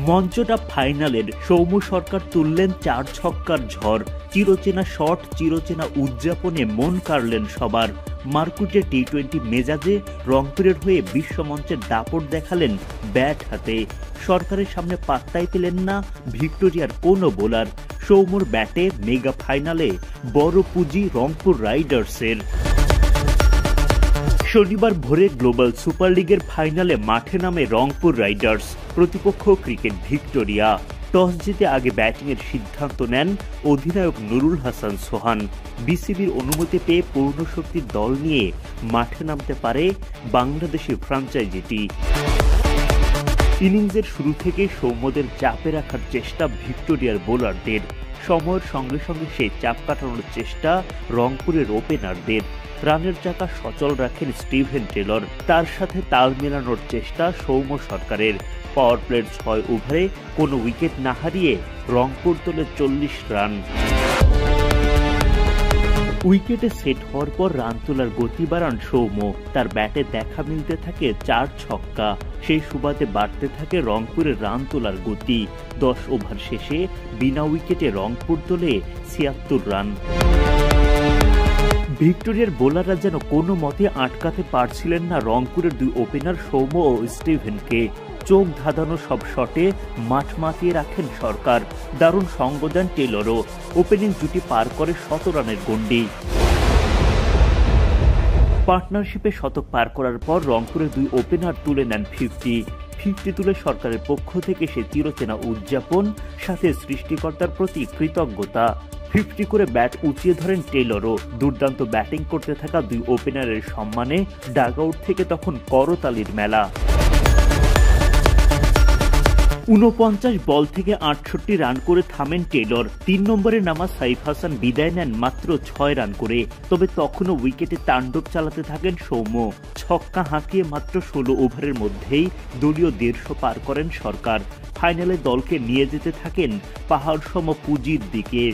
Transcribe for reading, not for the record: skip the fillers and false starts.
মঞ্চটা ফাইনালের সৌম্য সরকার তুললেন 4 ছক্কার ঝড়। চিরচেনা শট, চিরচেনা উদযাপনে মন কাড়লেন সবার। মারকুটে টি-20 মেজাজে রংপুরের হয়ে বিশ্বমঞ্চের দাপট দেখালেন ব্যাট হাতে। সরকারের সামনে পাত্তাই পেলেন না ভিক্টোরিয়ার কোনো বোলার। সৌম্যর ব্যাটে মেগা ফাইনালে বড় পুঁজি রংপুর রাইডার্সের। শনিবার ভোরে গ্লোবাল সুপার লিগের ফাইনালে মাঠে নামে রংপুর রাইডার্স, প্রতিপক্ষ ক্রিকেট ভিক্টোরিয়া। টস জিতে আগে ব্যাটিংয়ের সিদ্ধান্ত নেন অধিনায়ক নুরুল হাসান সোহান। বিসিবির অনুমতি পেয়ে পূর্ণ শক্তির দল নিয়ে মাঠে নামতে পারে বাংলাদেশি ফ্র্যাঞ্চাইজিটি। ইনিংসের শুরু থেকে সৌম্যদের চাপে রাখার চেষ্টা ভিক্টোরিয়ার বোলারদের। সময়ের সঙ্গে সঙ্গে সেই চাপ কাটানোর চেষ্টা রংপুরের ওপেনারদের। রানের চাকা সচল রাখেন স্টিভেন টেলর, তার সাথে তাল মেলানোর চেষ্টা সৌম্য সরকারের। পাওয়ার প্লের 6 ওভারে কোনো উইকেট না হারিয়ে রংপুর তোলে 40 রান। উইকেটে সেট হওয়ার পর রান তোলার গতি বাড়ান সৌম্য। তার ব্যাটে দেখা মিলতে থাকে 4 ছক্কা। সেই সুবাদে বাড়তে থাকে রংপুরের রান তোলার গতি। 10 ওভার শেষে বিনা উইকেটে রংপুর তোলে 76 রান। ভিক্টোরিয়ার বোলাররা যেন কোনো মতে আটকাতে পারছিলেন না রংপুরের 2 ওপেনার সৌম্য ও স্টিভেনকে। চোখ ধাঁধানো সব শটে মাঠ মাতিয়ে রাখেন সরকার। দারুণ সঙ্গ দেন টেলরও। ওপেনিং জুটি পার করে 100 রানের গন্ডি। পার্টনারশিপে শতক পার করার পর রংপুরের 2 ওপেনার তুলে নেন 50 তুলে সরকারের পক্ষ থেকে সে চিরচেনা উদযাপন, সাথে সৃষ্টিকর্তার প্রতি কৃতজ্ঞতা। 50 করে ব্যাট উঁচিয়ে ধরেন টেলরও। দুর্দান্ত ব্যাটিং করতে থাকা 2 ওপেনারের সম্মানে ডাগআউট থেকে তখন করতালির মেলা। 49 বল থেকে 68 রান করে থামেন টেলর। 3 নম্বরে নামা সাইফ হাসান বিদায় নেন মাত্র 6 রান করে। তবে তখনও উইকেটে তাণ্ডব চালাতে থাকেন সৌম্য। ছক্কা হাঁকিয়ে মাত্র 16 ওভারের মধ্যেই দলীয় 150 পার করেন সরকার। ফাইনালে দলকে নিয়ে যেতে থাকেন পাহাড় সম পুঁজির দিকে।